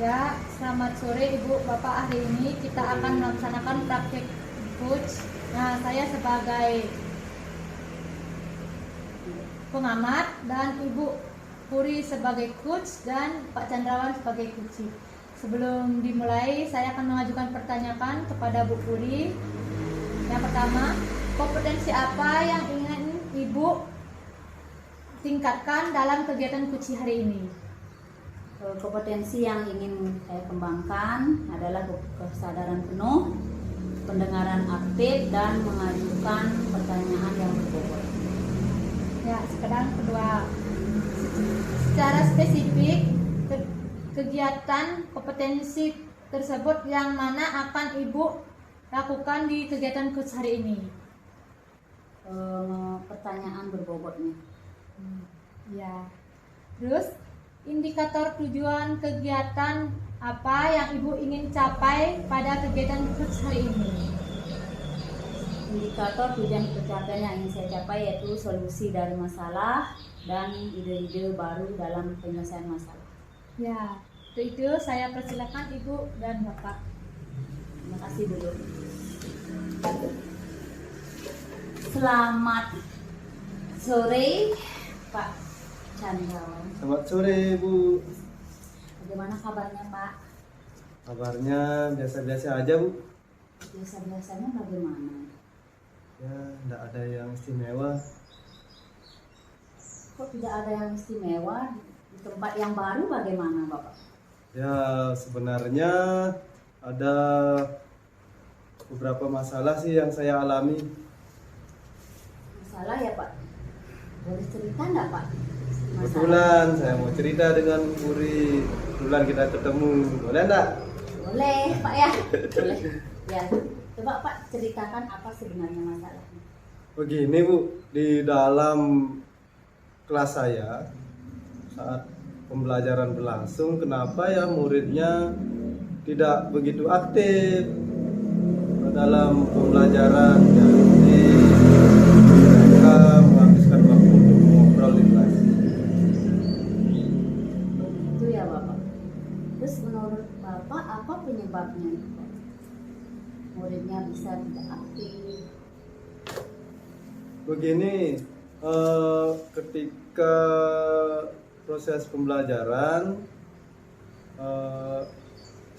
Ya, selamat sore Ibu Bapak. Hari ini kita akan melaksanakan praktik coach. Nah, saya sebagai pengamat dan Ibu Puri sebagai coach dan Pak Chandrawan sebagai coach. Sebelum dimulai, saya akan mengajukan pertanyaan kepada Bu Puri. Yang pertama, kompetensi apa yang ingin Ibu tingkatkan dalam kegiatan coach hari ini? Kompetensi yang ingin saya kembangkan adalah kesadaran penuh, pendengaran aktif, dan mengajukan pertanyaan yang berbobot. Ya, sekarang kedua, secara spesifik kegiatan kompetensi tersebut yang mana akan Ibu lakukan di kegiatan coach hari ini? Pertanyaan berbobotnya. Ya. Terus indikator tujuan kegiatan apa yang Ibu ingin capai pada kegiatan coach hari ini? Indikator tujuan pencapaian yang ingin saya capai yaitu solusi dari masalah dan ide-ide baru dalam penyelesaian masalah. Ya, itu saya persilakan Ibu dan Bapak. Terima kasih dulu. Selamat sore Pak Chandrawan. Selamat sore Bu. Bagaimana kabarnya Pak? Kabarnya biasa-biasa aja Bu. Biasa-biasanya bagaimana? Ya, tidak ada yang istimewa. Kok tidak ada yang istimewa? Di tempat yang baru bagaimana Bapak? Ya, sebenarnya ada beberapa masalah sih yang saya alami. Masalah ya Pak? Boleh cerita enggak Pak? Kebetulan saya mau cerita dengan Puri. Kebetulan kita ketemu. Boleh enggak? Boleh Pak ya? Boleh. Ya, coba Pak ceritakan apa sebenarnya masalahnya. Begini Bu, di dalam kelas saya saat pembelajaran berlangsung, kenapa ya muridnya tidak begitu aktif dalam pembelajaran? Jadi mereka menghabiskan waktu untuk ngobrol di kelas. Begitu ya Bapak. Terus menurut Bapak apa penyebabnya itu Pak? Muridnya bisa tidak aktif. Begini, ketika proses pembelajaran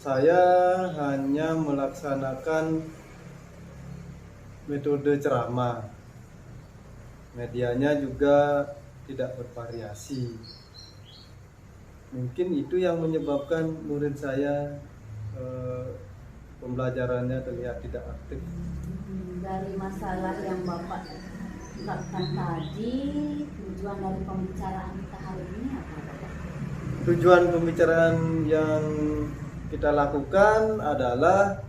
saya hanya melaksanakan metode ceramah. Medianya juga tidak bervariasi. Mungkin itu yang menyebabkan murid saya pembelajarannya terlihat tidak aktif. Dari masalah yang Bapak ungkapkan tadi, tujuan dari pembicaraan kita hari ini apa Bapak? Tujuan pembicaraan yang kita lakukan adalah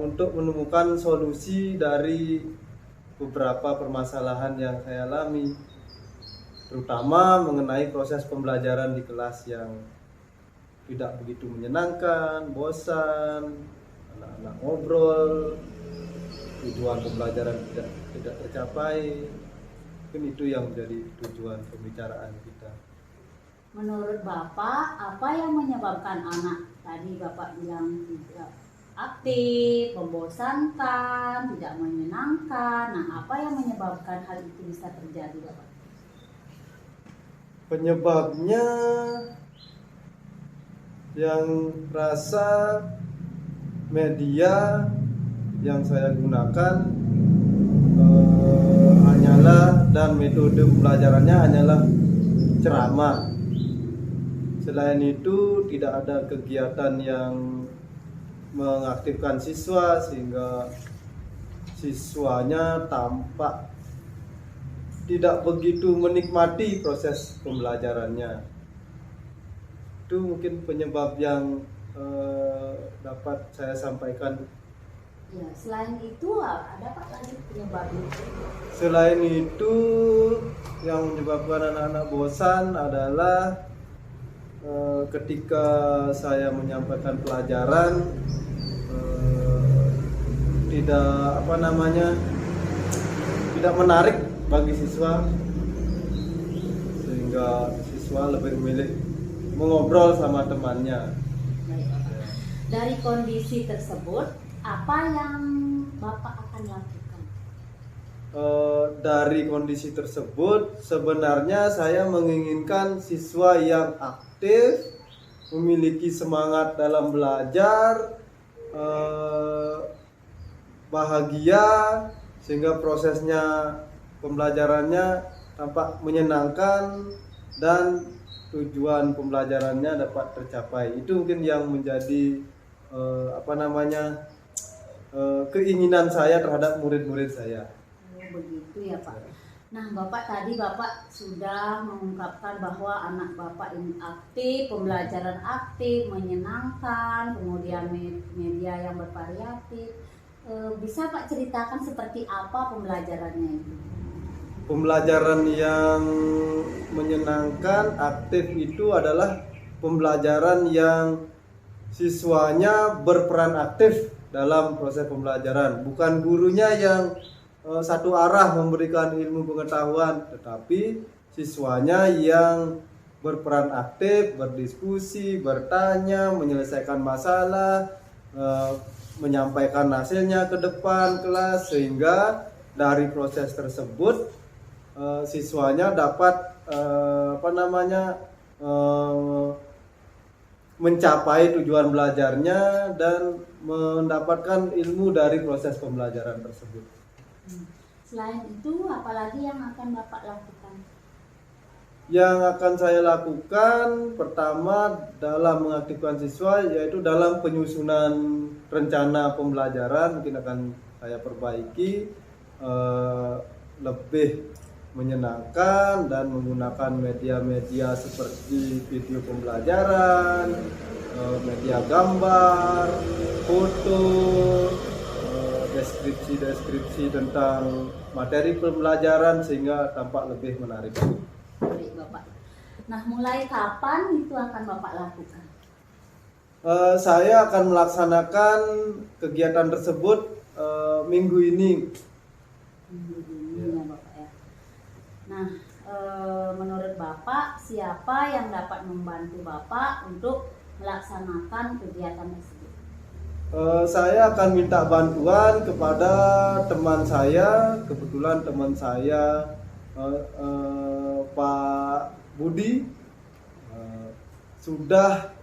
untuk menemukan solusi dari beberapa permasalahan yang saya alami, terutama mengenai proses pembelajaran di kelas yang tidak begitu menyenangkan, bosan, anak-anak ngobrol, tujuan pembelajaran tidak tercapai. Mungkin itu yang menjadi tujuan pembicaraan kita. Menurut Bapak, apa yang menyebabkan anak tadi Bapak bilang tidak aktif, membosankan, tidak menyenangkan? Nah, apa yang menyebabkan hal itu bisa terjadi Bapak? Penyebabnya yang rasa media yang saya gunakan hanyalah dan metode pembelajarannya hanyalah ceramah. Selain itu tidak ada kegiatan yang mengaktifkan siswa sehingga siswanya tampak tidak begitu menikmati proses pembelajarannya. Itu mungkin penyebab yang dapat saya sampaikan. Ya, selain itu ada Pak lagi penyebabnya? Selain itu yang menyebabkan anak-anak bosan adalah ketika saya menyampaikan pelajaran tidak menarik bagi siswa, sehingga siswa lebih memilih mengobrol sama temannya. Baik, Bapak. Dari kondisi tersebut, apa yang Bapak akan lakukan? Dari kondisi tersebut sebenarnya saya menginginkan siswa yang aktif, memiliki semangat dalam belajar, bahagia, sehingga prosesnya pembelajarannya tampak menyenangkan dan tujuan pembelajarannya dapat tercapai. Itu mungkin yang menjadi keinginan saya terhadap murid-murid saya. Begitu ya Pak. Nah Bapak tadi Bapak sudah mengungkapkan bahwa anak Bapak ini aktif, pembelajaran aktif, menyenangkan, kemudian media yang bervariatif. Bisa Pak ceritakan seperti apa pembelajarannya itu? Pembelajaran yang menyenangkan, aktif itu adalah pembelajaran yang siswanya berperan aktif dalam proses pembelajaran, bukan gurunya yang satu arah memberikan ilmu pengetahuan, tetapi siswanya yang berperan aktif, berdiskusi, bertanya, menyelesaikan masalah, menyampaikan hasilnya ke depan kelas, sehingga dari proses tersebut siswanya dapat mencapai tujuan belajarnya dan mendapatkan ilmu dari proses pembelajaran tersebut. Selain itu, apalagi yang akan Bapak lakukan? Yang akan saya lakukan pertama dalam mengaktifkan siswa yaitu dalam penyusunan rencana pembelajaran mungkin akan saya perbaiki lebih menyenangkan dan menggunakan media-media seperti video pembelajaran, media gambar, foto, deskripsi tentang materi pembelajaran sehingga tampak lebih menarik. Baik Bapak. Nah mulai kapan itu akan Bapak lakukan? Saya akan melaksanakan kegiatan tersebut minggu ini. Ya Bapak ya. Nah menurut Bapak siapa yang dapat membantu Bapak untuk melaksanakan kegiatan tersebut? Saya akan minta bantuan kepada teman saya, kebetulan teman saya Pak Budi sudah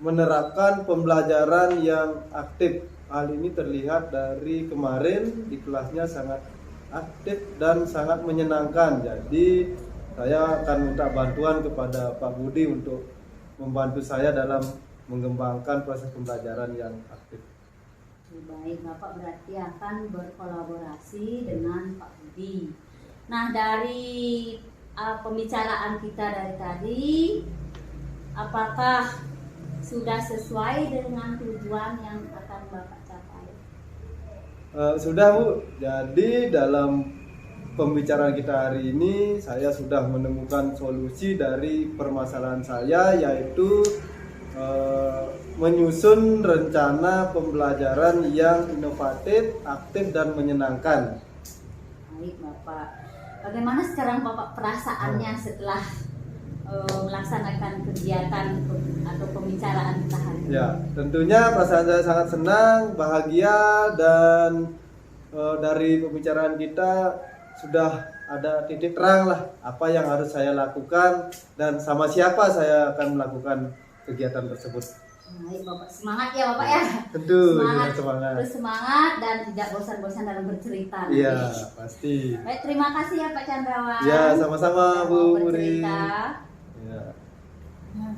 menerapkan pembelajaran yang aktif. Hal ini terlihat dari kemarin di kelasnya sangat aktif dan sangat menyenangkan. Jadi saya akan minta bantuan kepada Pak Budi untuk membantu saya dalam mengembangkan proses pembelajaran yang aktif. Baik, Bapak berarti akan berkolaborasi dengan Pak Budi. Nah, dari pembicaraan kita dari tadi, apakah sudah sesuai dengan tujuan yang akan Bapak capai? Sudah Bu, jadi dalam pembicaraan kita hari ini saya sudah menemukan solusi dari permasalahan saya, yaitu menyusun rencana pembelajaran yang inovatif, aktif dan menyenangkan. Baik Bapak, bagaimana sekarang Bapak perasaannya setelah melaksanakan kegiatan atau pembicaraan kita hari ini? Ya, tentunya perasaan saya sangat senang, bahagia, dan dari pembicaraan kita sudah ada titik terang lah apa yang harus saya lakukan dan sama siapa saya akan melakukan kegiatan tersebut. Baik Bapak, semangat ya Bapak ya. Tentu, semangat. Terus semangat dan tidak bosan-bosan dalam bercerita. Iya, pasti. Baik, terima kasih ya Pak Candrawan. Ya, sama-sama Bu Muri. Ya. Nah,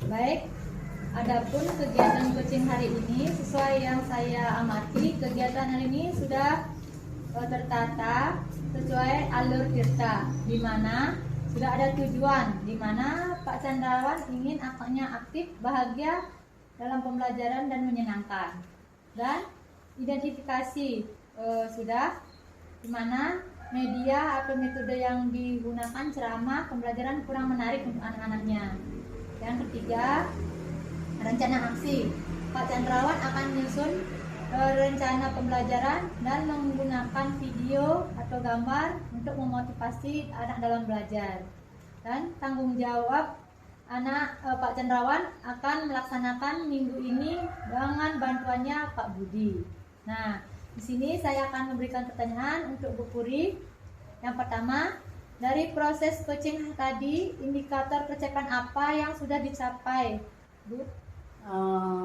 baik. Adapun kegiatan coaching hari ini sesuai yang saya amati, kegiatan hari ini sudah tertata sesuai alur tirta, di mana sudah ada tujuan, di mana Pak Candrawan ingin anaknya aktif, bahagia dalam pembelajaran dan menyenangkan. Dan identifikasi sudah, di mana media atau metode yang digunakan ceramah pembelajaran kurang menarik untuk anak-anaknya. Yang ketiga, rencana aksi. Pak Candrawan akan menyusun rencana pembelajaran dan menggunakan video atau gambar untuk memotivasi anak dalam belajar. Dan tanggung jawab Pak Cendrawan akan melaksanakan minggu ini dengan bantuannya Pak Budi. Nah, di sini saya akan memberikan pertanyaan untuk Bu Puri. Yang pertama, dari proses coaching tadi, indikator pencapaian apa yang sudah dicapai, Bu?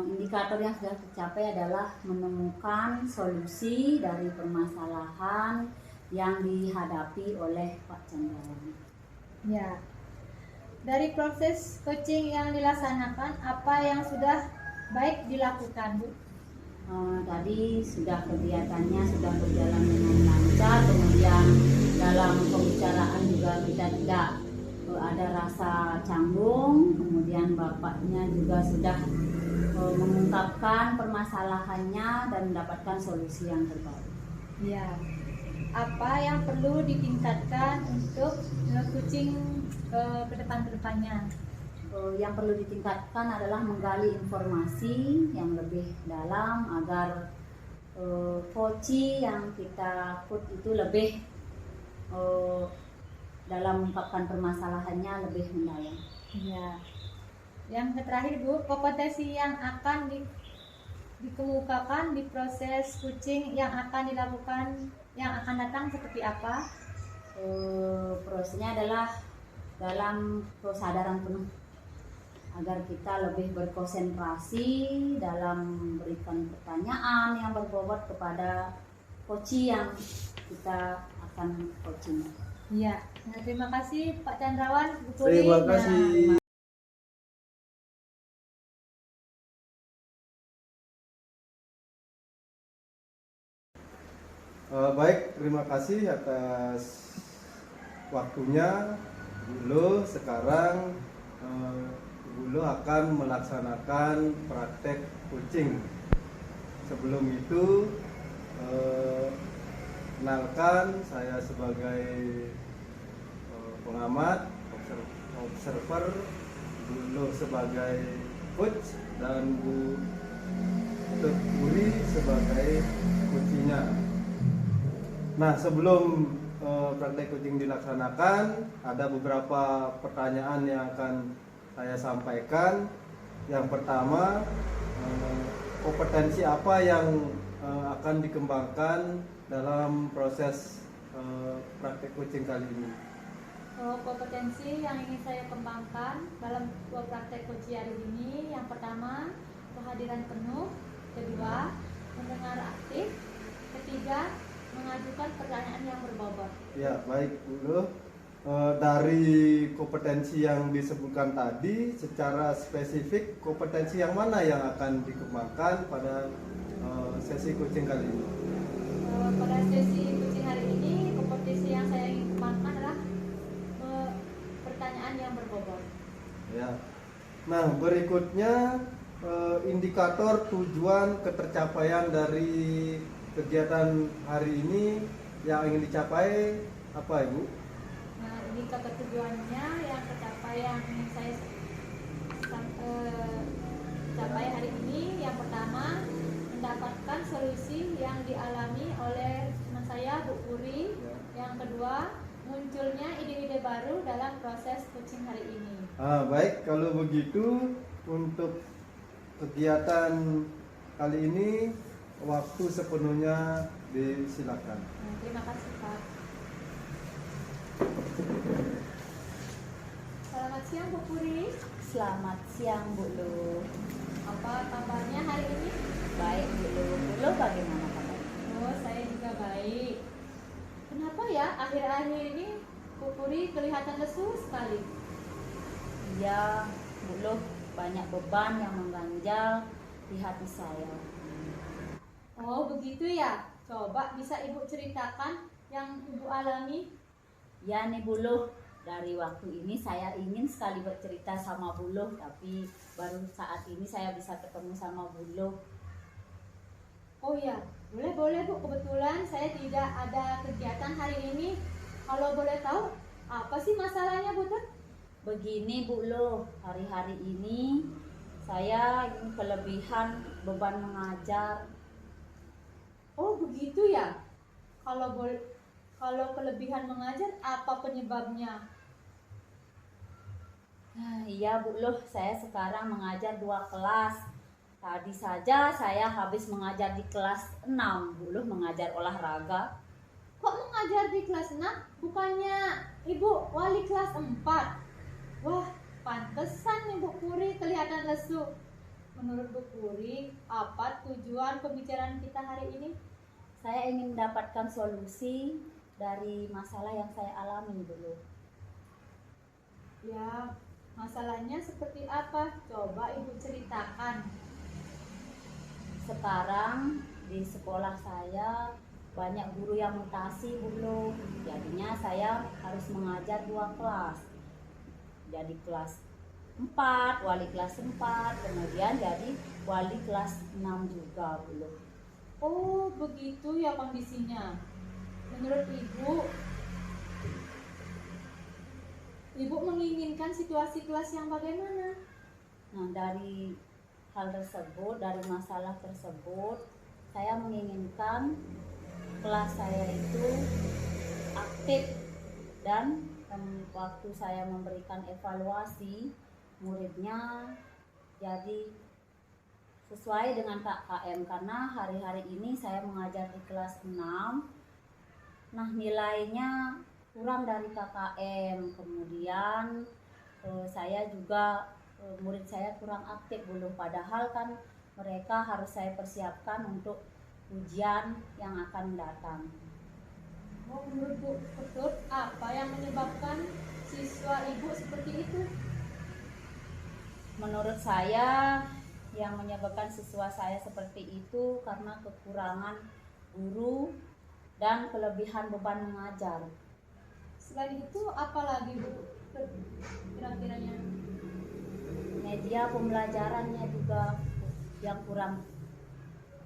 Indikator yang sudah tercapai adalah menemukan solusi dari permasalahan yang dihadapi oleh Pak Cendrawan. Ya. Dari proses coaching yang dilaksanakan, apa yang sudah baik dilakukan, Bu? Tadi sudah kegiatannya sudah berjalan dengan lancar, kemudian dalam pembicaraan juga kita tidak ada rasa canggung, kemudian bapaknya juga sudah mengungkapkan permasalahannya dan mendapatkan solusi yang terbaik. Ya. Apa yang perlu ditingkatkan untuk coaching ke depannya? Yang perlu ditingkatkan adalah menggali informasi yang lebih dalam agar coaching yang kita put itu lebih dalam mengungkapkan permasalahannya lebih mendalam. Ya. Yang terakhir, Bu, kompetensi yang akan dikemukakan di proses coaching yang akan dilakukan yang akan datang seperti apa? Prosesnya adalah dalam kesadaran penuh agar kita lebih berkonsentrasi dalam memberikan pertanyaan yang berbobot kepada coach yang kita akan coaching. Iya. Nah, terima kasih Pak Cendrawan, Bu Puri. Terima kasih. Baik, terima kasih atas waktunya. Bu sekarang Bu akan melaksanakan praktek coaching. Sebelum itu, kenalkan saya sebagai pengamat, observer, Bu sebagai coach, dan Bu Puri sebagai coachnya. Nah, sebelum praktek coaching dilaksanakan, ada beberapa pertanyaan yang akan saya sampaikan. Yang pertama, kompetensi apa yang akan dikembangkan dalam proses praktek coaching kali ini? Kompetensi yang ingin saya kembangkan dalam praktek coaching hari ini, yang pertama, kehadiran penuh. Kedua, mendengar aktif. Ketiga, mengajukan pertanyaan yang berbobot. Ya, baik Bu. Dari kompetensi yang disebutkan tadi, secara spesifik kompetensi yang mana yang akan dikembangkan pada sesi coaching kali ini? Pada sesi coaching hari ini, kompetensi yang saya ingin kembangkan adalah pertanyaan yang berbobot. Ya. Nah, berikutnya indikator tujuan ketercapaian dari kegiatan hari ini yang ingin dicapai apa, Ibu? Nah, indikator tujuannya yang tercapai yang ingin saya capai hari ini, yang pertama, mendapatkan solusi yang dialami oleh teman saya, Bu Puri. Ya. Yang kedua, munculnya ide-ide baru dalam proses coaching hari ini. Baik, kalau begitu untuk kegiatan kali ini waktu sepenuhnya disilakan. Nah, terima kasih Pak. Selamat siang Bu Puri. Selamat siang Bu Lu. Apa kabarnya hari ini? Baik Bu Lu. Bu Lu bagaimana kabarnya? Oh, saya juga baik. Kenapa ya akhir-akhir ini Bu Puri kelihatan lesu sekali? Iya Bu Lu, banyak beban yang mengganjal di hati saya. Oh, begitu ya. Coba bisa Ibu ceritakan yang Ibu alami? Ya nih Bu Lu, dari waktu ini saya ingin sekali bercerita sama Bu Lu, tapi baru saat ini saya bisa ketemu sama Bu Lu. Oh ya, boleh Bu. Kebetulan saya tidak ada kegiatan hari ini. Kalau boleh tahu, apa sih masalahnya Bu Tut? Begini Bu Lu, hari-hari ini saya ingin kelebihan beban mengajar. Oh begitu ya. Kalau kelebihan mengajar, apa penyebabnya? Iya Bu loh, saya sekarang mengajar 2 kelas. Tadi saja saya habis mengajar di kelas 6 Bu loh, mengajar olahraga. Kok mengajar di kelas 6? Bukannya Ibu wali kelas 4? Wah, pantesan Ibu Puri kelihatan lesu. Menurut Bu Puri, apa tujuan pembicaraan kita hari ini? Saya ingin mendapatkan solusi dari masalah yang saya alami dulu. Ya, masalahnya seperti apa? Coba Ibu ceritakan. Sekarang di sekolah saya banyak guru yang mutasi dulu. Jadinya saya harus mengajar 2 kelas. Jadi kelas 4, wali kelas 4, kemudian jadi wali kelas 6 juga dulu. Oh, begitu ya kondisinya. Menurut Ibu menginginkan situasi kelas yang bagaimana? Nah, dari hal tersebut, dari masalah tersebut, saya menginginkan kelas saya itu aktif dan waktu saya memberikan evaluasi muridnya jadi sesuai dengan KKM, karena hari-hari ini saya mengajar di kelas 6. Nah, nilainya kurang dari KKM. Kemudian saya juga murid saya kurang aktif dulu, padahal kan mereka harus saya persiapkan untuk ujian yang akan datang. Oh, menurut Bu Ketut, apa yang menyebabkan siswa Ibu seperti itu? Menurut saya yang menyebabkan siswa saya seperti itu karena kekurangan guru dan kelebihan beban mengajar. Selain itu, apa lagi Bu? Kira-kiranya? Media pembelajarannya juga yang kurang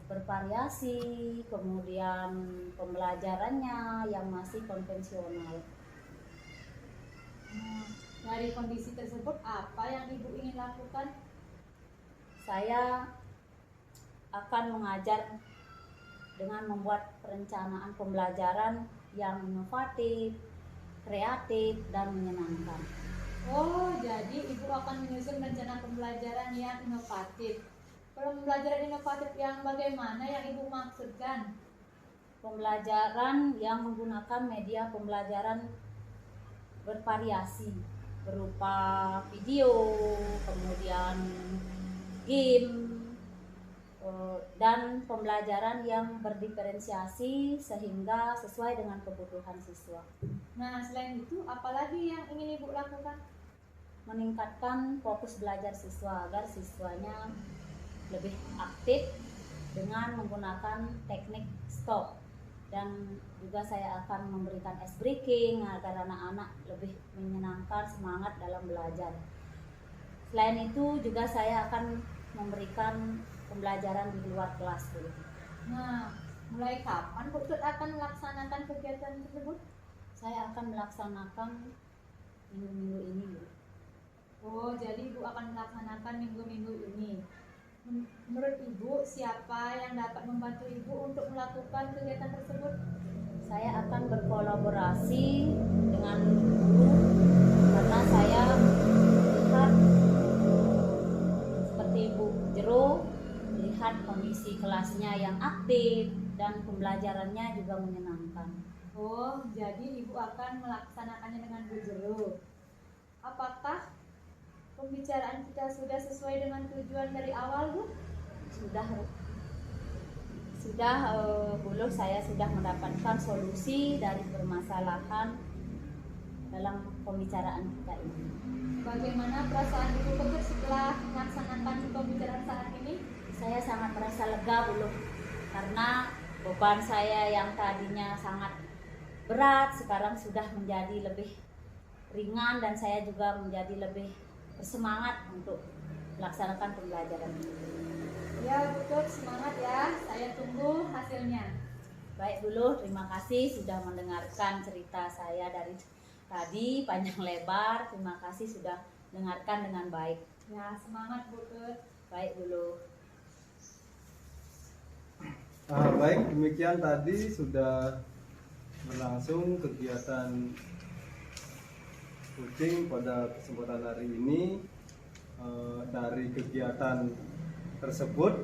bervariasi, kemudian pembelajarannya yang masih konvensional. Dari kondisi tersebut, apa yang Ibu ingin lakukan? Saya akan mengajar dengan membuat perencanaan pembelajaran yang inovatif, kreatif, dan menyenangkan. Oh, jadi Ibu akan menyusun rencana pembelajaran yang inovatif. Pembelajaran inovatif yang bagaimana yang Ibu maksudkan? Pembelajaran yang menggunakan media pembelajaran bervariasi berupa video, kemudian game, dan pembelajaran yang berdiferensiasi sehingga sesuai dengan kebutuhan siswa. Nah, selain itu, apalagi yang ingin Ibu lakukan? Meningkatkan fokus belajar siswa agar siswanya lebih aktif dengan menggunakan teknik stop, dan juga saya akan memberikan ice breaking agar anak-anak lebih menyenangkan, semangat dalam belajar. Selain itu juga saya akan memberikan pembelajaran di luar kelas dulu. Nah, mulai kapan Bu Tut akan melaksanakan kegiatan tersebut? Saya akan melaksanakan minggu-minggu ini. Oh, jadi Ibu akan melaksanakan minggu-minggu ini. Menurut Ibu, siapa yang dapat membantu Ibu untuk melakukan kegiatan tersebut? Saya akan berkolaborasi dengan guru karena saya lihat seperti Bu Jero, lihat kondisi kelasnya yang aktif dan pembelajarannya juga menyenangkan. Oh, jadi Ibu akan melaksanakannya dengan Bu Jero. Apakah pembicaraan kita sudah sesuai dengan tujuan dari awal, Bu? Sudah dulu saya sudah mendapatkan solusi dari permasalahan dalam pembicaraan kita ini. Bagaimana perasaan Ibu Ketut setelah melaksanakan pembicaraan saat ini? Saya sangat merasa lega dulu karena beban saya yang tadinya sangat berat sekarang sudah menjadi lebih ringan, dan saya juga menjadi lebih bersemangat untuk melaksanakan pembelajaran ini. Ya, betul, semangat ya. Saya tunggu hasilnya. Baik dulu, terima kasih sudah mendengarkan cerita saya dari tadi panjang lebar. Terima kasih sudah dengarkan dengan baik. Ya, semangat Bu Tut. Baik dulu. Baik, demikian tadi sudah berlangsung kegiatan kucing pada kesempatan hari ini. Dari kegiatan tersebut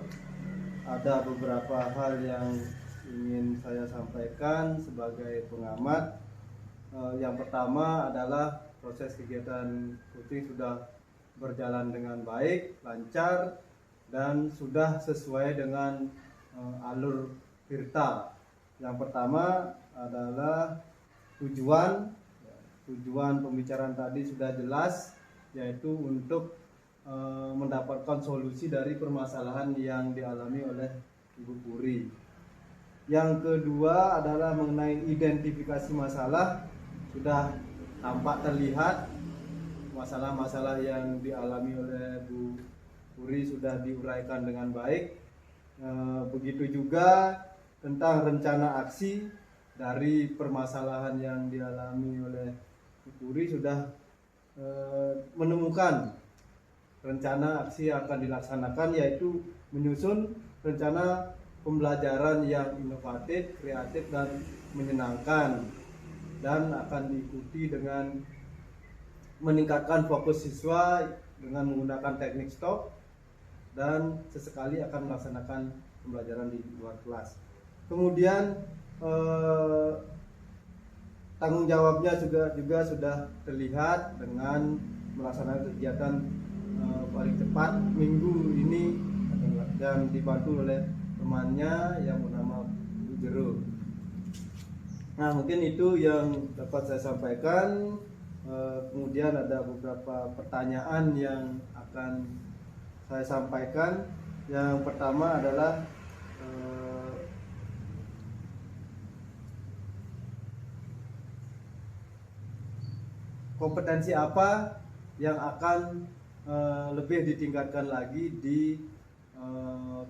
ada beberapa hal yang ingin saya sampaikan sebagai pengamat. Yang pertama adalah proses kegiatan kucing sudah berjalan dengan baik, lancar, dan sudah sesuai dengan alur Virta. Yang pertama adalah tujuan pembicaraan tadi sudah jelas, yaitu untuk mendapatkan solusi dari permasalahan yang dialami oleh Ibu Puri. Yang kedua adalah mengenai identifikasi masalah. Sudah tampak terlihat masalah-masalah yang dialami oleh Bu Puri sudah diuraikan dengan baik. Begitu juga tentang rencana aksi dari permasalahan yang dialami oleh Bu Puri sudah menemukan rencana aksi yang akan dilaksanakan, yaitu menyusun rencana pembelajaran yang inovatif, kreatif, dan menyenangkan, dan akan diikuti dengan meningkatkan fokus siswa dengan menggunakan teknik stop, dan sesekali akan melaksanakan pembelajaran di luar kelas. Kemudian tanggung jawabnya juga sudah terlihat dengan melaksanakan kegiatan paling cepat minggu ini dan dibantu oleh temannya yang bernama Bu Jero. Nah, mungkin itu yang dapat saya sampaikan. Kemudian ada beberapa pertanyaan yang akan saya sampaikan. Yang pertama adalah kompetensi apa yang akan lebih ditingkatkan lagi di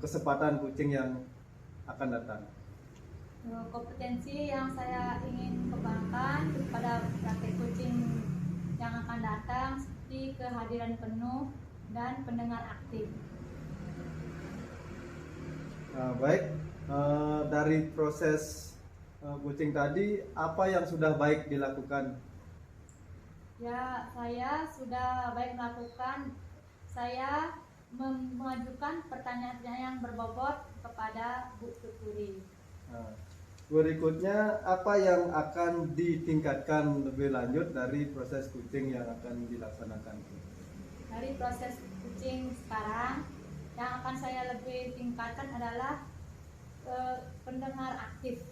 kesempatan kucing yang akan datang. Kompetensi yang saya ingin kembangkan pada praktek kucing yang akan datang seperti kehadiran penuh dan pendengar aktif. Baik, dari proses kucing tadi, apa yang sudah baik dilakukan? Ya, saya sudah baik melakukan. Saya mengajukan pertanyaan yang berbobot kepada Bu Puri. Berikutnya, apa yang akan ditingkatkan lebih lanjut dari proses kucing yang akan dilaksanakan? Dari proses kucing sekarang, yang akan saya lebih tingkatkan adalah pendengar aktif.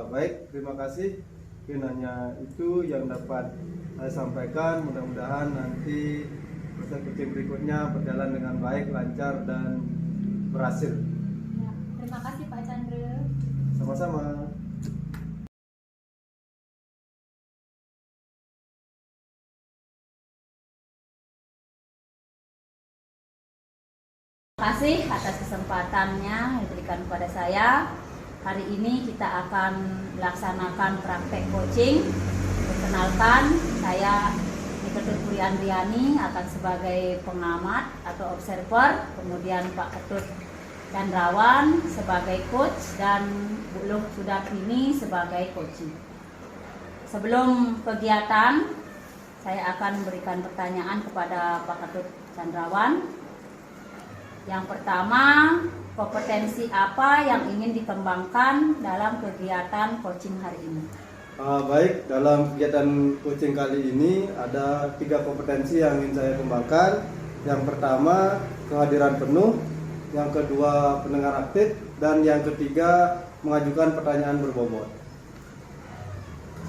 Baik, terima kasih. Mungkin hanya itu yang dapat saya sampaikan. Mudah-mudahan nanti proses kucing berikutnya berjalan dengan baik, lancar, dan berhasil. Ya, terima kasih Pak Chandra. Sama-sama. Terima kasih atas kesempatannya yang diberikan kepada saya. Hari ini kita akan melaksanakan praktek coaching. Perkenalkan, saya Ketut Puri Andriani akan sebagai pengamat atau observer, kemudian Pak Ketut Candrawan sebagai coach, dan Bu Luh Sudafini sebagai coaching. Sebelum kegiatan, saya akan memberikan pertanyaan kepada Pak Ketut Candrawan. Yang pertama, kompetensi apa yang ingin dikembangkan dalam kegiatan coaching hari ini? Baik, dalam kegiatan coaching kali ini ada 3 kompetensi yang ingin saya kembangkan. Yang pertama, kehadiran penuh. Yang kedua, pendengar aktif. Dan yang ketiga, mengajukan pertanyaan berbobot.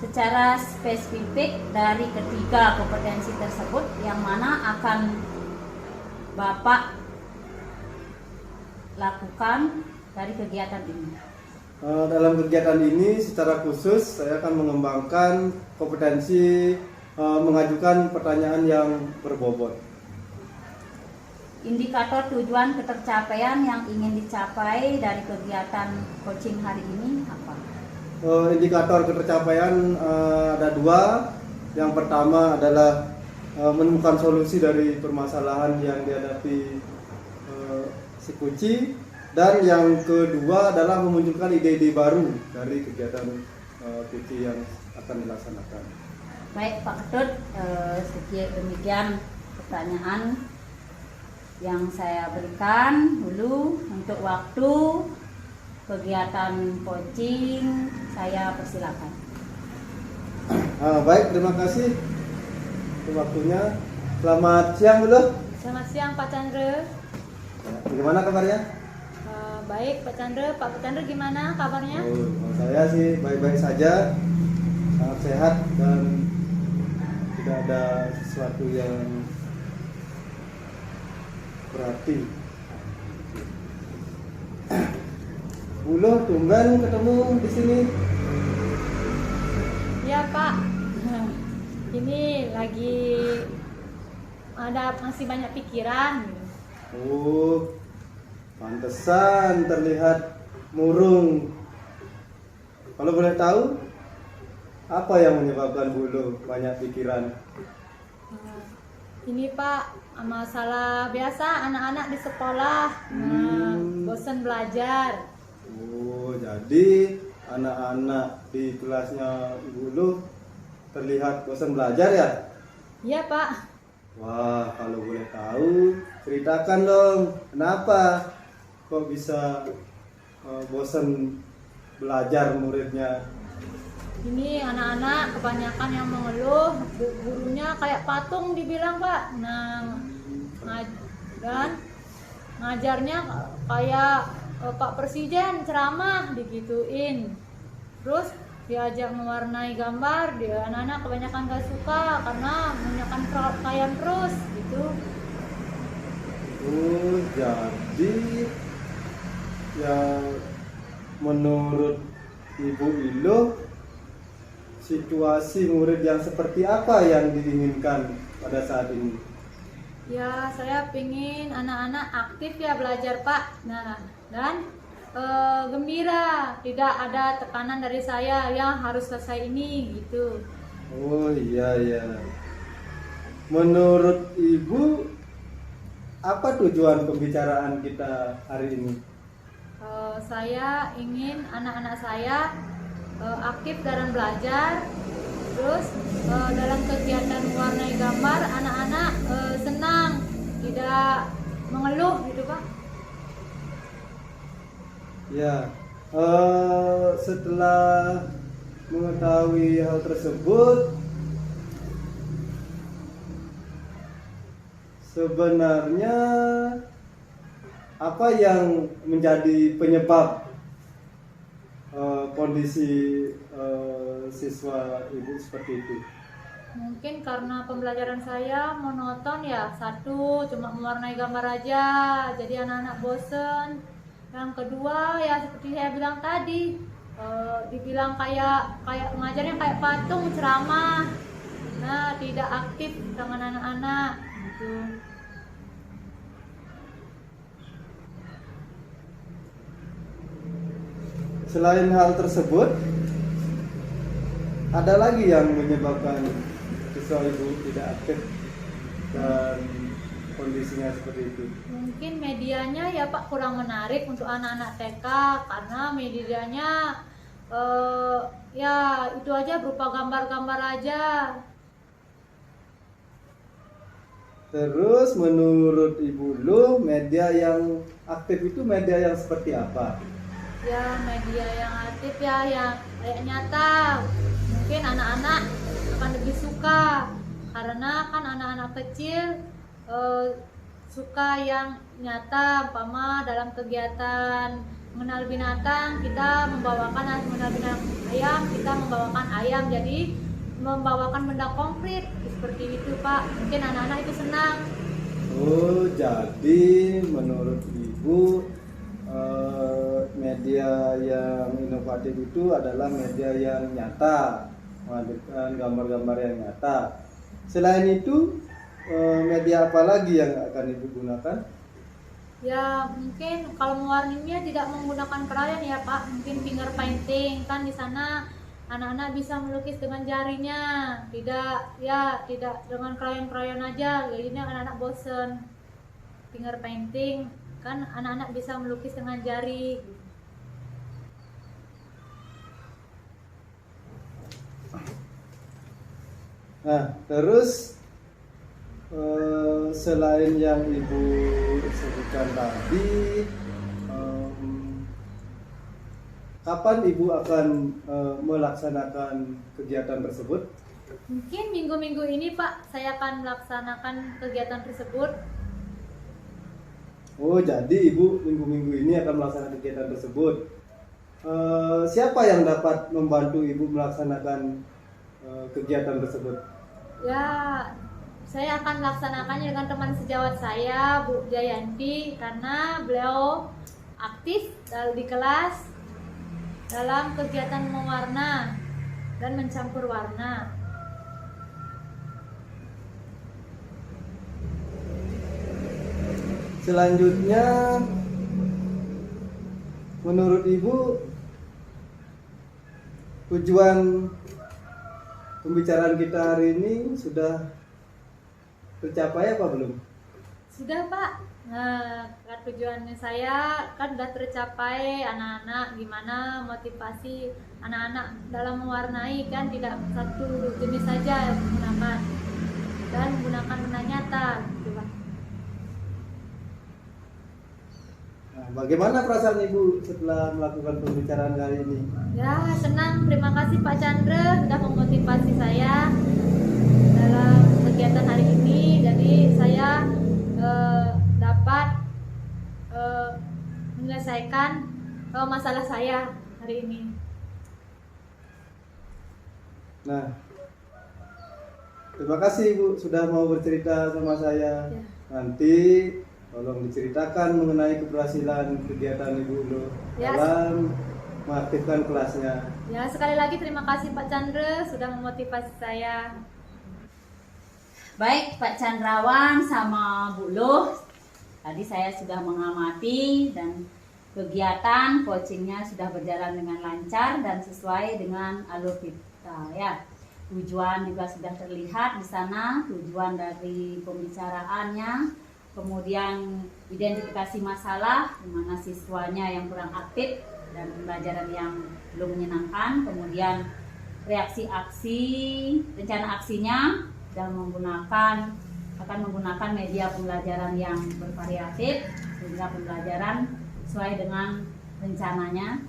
Secara spesifik dari ketiga kompetensi tersebut, yang mana akan Bapak lakukan dari kegiatan ini? Dalam kegiatan ini secara khusus saya akan mengembangkan kompetensi mengajukan pertanyaan yang berbobot. Indikator tujuan ketercapaian yang ingin dicapai dari kegiatan coaching hari ini apa? Indikator ketercapaian ada 2. Yang pertama adalah menemukan solusi dari permasalahan yang dihadapi si kucing, dan yang kedua adalah memunculkan ide-ide baru dari kegiatan kucing yang akan dilaksanakan. Baik Pak Ketut, demikian pertanyaan yang saya berikan dulu. Untuk waktu kegiatan coaching saya persilakan. Baik, terima kasih untuk waktunya. Selamat siang dulu. Selamat siang Pak Chandra. Bagaimana kabarnya? Baik Pak Chandra. Pak Chandra gimana kabarnya? Kalau saya sih baik-baik saja, sangat sehat dan tidak ada sesuatu yang berarti. Buluh, tumben ketemu di sini. Ya Pak. Ini lagi masih banyak pikiran. Oh, pantesan terlihat murung. Kalau boleh tahu, apa yang menyebabkan Buluh banyak pikiran? Ini Pak, masalah biasa anak-anak di sekolah, bosan belajar. Oh, jadi anak-anak di kelasnya Buluh terlihat bosan belajar ya? Iya Pak. Wah, kalau boleh tahu, ceritakan dong, kenapa kok bisa bosan belajar muridnya? Ini anak-anak kebanyakan yang mengeluh, gurunya kayak patung dibilang Pak. Nah, dan ngajarnya kayak Pak Presiden ceramah digituin. Terus diajak mewarnai gambar, dia anak-anak kebanyakan gak suka karena menggunakan pakaian terus gitu. Oh, jadi yang menurut Ibu Ilo, situasi murid yang seperti apa yang diinginkan pada saat ini? Ya, saya pingin anak-anak aktif ya belajar Pak. Nah, dan gembira, tidak ada tekanan dari saya yang harus selesai ini gitu. Oh iya ya. Menurut Ibu, apa tujuan pembicaraan kita hari ini? Saya ingin anak-anak saya aktif dalam belajar, terus dalam kegiatan mewarnai gambar anak-anak senang, tidak mengeluh gitu Pak. Ya, setelah mengetahui hal tersebut, sebenarnya apa yang menjadi penyebab kondisi siswa Ibu seperti itu? Mungkin karena pembelajaran saya monoton ya, satu cuma mewarnai gambar aja, jadi anak-anak bosen. Yang kedua ya seperti saya bilang tadi, dibilang kayak mengajarnya kayak patung ceramah, nah tidak aktif dengan anak-anak gitu. Selain hal tersebut, ada lagi yang menyebabkan siswa Ibu tidak aktif dan kondisinya seperti itu? Mungkin medianya ya Pak kurang menarik untuk anak-anak TK, karena medianya ya itu aja berupa gambar-gambar aja. Terus menurut Ibu Lu, media yang aktif itu media yang seperti apa? Ya media yang aktif ya yang kayak nyata. Mungkin anak-anak akan lebih suka, karena kan anak-anak kecil suka yang nyata. Umpama dalam kegiatan mengenal binatang, kita membawakan mengenal binatang ayam, kita membawakan ayam, jadi membawakan benda konkret seperti itu Pak. Mungkin anak-anak itu senang. Oh, jadi menurut Ibu media yang inovatif itu adalah media yang nyata, menghadirkan gambar-gambar yang nyata. Selain itu, media apa lagi yang akan Ibu gunakan? Ya mungkin kalau mewarnainya tidak menggunakan krayon ya Pak, mungkin finger painting, kan di sana anak-anak bisa melukis dengan jarinya, tidak dengan krayon-krayon aja, jadinya anak-anak bosen. Finger painting kan anak-anak bisa melukis dengan jari. Nah, terus selain yang Ibu sebutkan tadi, kapan Ibu akan melaksanakan kegiatan tersebut? Mungkin minggu-minggu ini Pak, saya akan melaksanakan kegiatan tersebut. Oh, jadi Ibu minggu-minggu ini akan melaksanakan kegiatan tersebut. Siapa yang dapat membantu Ibu melaksanakan kegiatan tersebut? Ya, saya akan melaksanakannya dengan teman sejawat saya, Bu Jayanti, karena beliau aktif di kelas dalam kegiatan mewarna dan mencampur warna. Selanjutnya, menurut Ibu, tujuan pembicaraan kita hari ini sudah tercapai apa belum? Sudah Pak. Nah, kan tujuannya saya kan sudah tercapai, anak-anak gimana motivasi anak-anak dalam mewarnai, kan tidak satu jenis saja yang menggunakan dan menggunakan warna nyata gitu Pak. Nah, bagaimana perasaan Ibu setelah melakukan pembicaraan kali ini? Ya, senang. Terima kasih Pak Chandra sudah memotivasi saya dalam kegiatan hari ini. Jadi saya dapat menyelesaikan masalah saya hari ini. Nah, terima kasih Ibu sudah mau bercerita sama saya. Ya. Nanti tolong diceritakan mengenai keberhasilan kegiatan Ibu Ulu Ya. dalam mengaktifkan kelasnya. Ya, sekali lagi terima kasih Pak Chandra sudah memotivasi saya. Baik Pak Chandrawan sama Bu Luh, tadi saya sudah mengamati dan kegiatan coachingnya sudah berjalan dengan lancar dan sesuai dengan alur kita ya. Tujuan juga sudah terlihat di sana, tujuan dari pembicaraannya, kemudian identifikasi masalah di mana siswanya yang kurang aktif dan pembelajaran yang belum menyenangkan, kemudian reaksi aksi, rencana aksinya dan akan menggunakan media pembelajaran yang bervariatif sehingga pembelajaran sesuai dengan rencananya,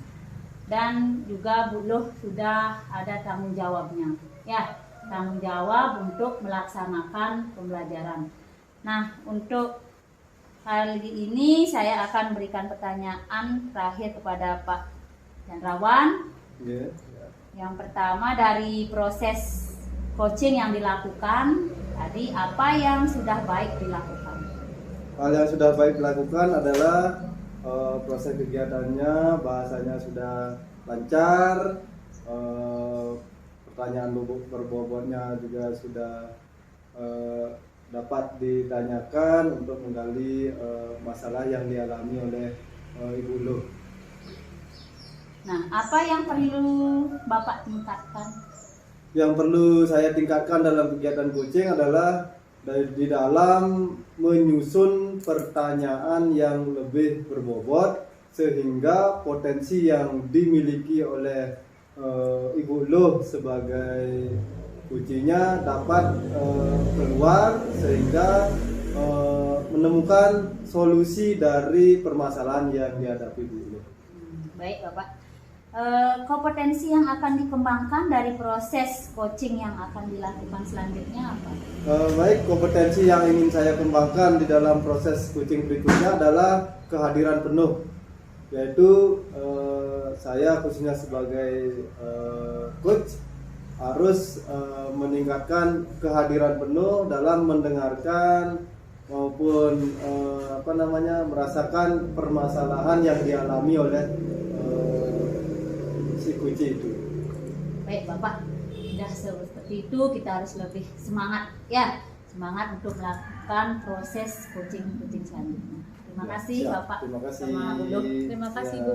dan juga Bu Luh sudah ada tanggung jawabnya ya, tanggung jawab untuk melaksanakan pembelajaran. Nah, untuk kali ini saya akan berikan pertanyaan terakhir kepada Pak Chandrawan. Ya. Yang pertama, dari proses coaching yang dilakukan tadi, apa yang sudah baik dilakukan? Hal yang sudah baik dilakukan adalah proses kegiatannya, bahasanya sudah lancar, pertanyaan berbobotnya juga sudah dapat ditanyakan untuk menggali masalah yang dialami oleh Ibu Luh. Nah, apa yang perlu Bapak tingkatkan? Yang perlu saya tingkatkan dalam kegiatan coaching adalah di dalam menyusun pertanyaan yang lebih berbobot sehingga potensi yang dimiliki oleh Ibu Luh sebagai coachingnya dapat keluar sehingga menemukan solusi dari permasalahan yang dihadapi Ibu Luh. Baik Bapak. Kompetensi yang akan dikembangkan dari proses coaching yang akan dilakukan selanjutnya apa? Baik, kompetensi yang ingin saya kembangkan di dalam proses coaching berikutnya adalah kehadiran penuh, yaitu saya khususnya sebagai coach harus meningkatkan kehadiran penuh dalam mendengarkan maupun merasakan permasalahan yang dialami oleh si kunci itu. Baik Bapak, sudah seperti itu kita harus lebih semangat ya, semangat untuk melakukan proses coaching selanjutnya. Terima kasih Siap. Bapak. Terima kasih. Sama Bu Luh. Terima kasih Ya. Bu.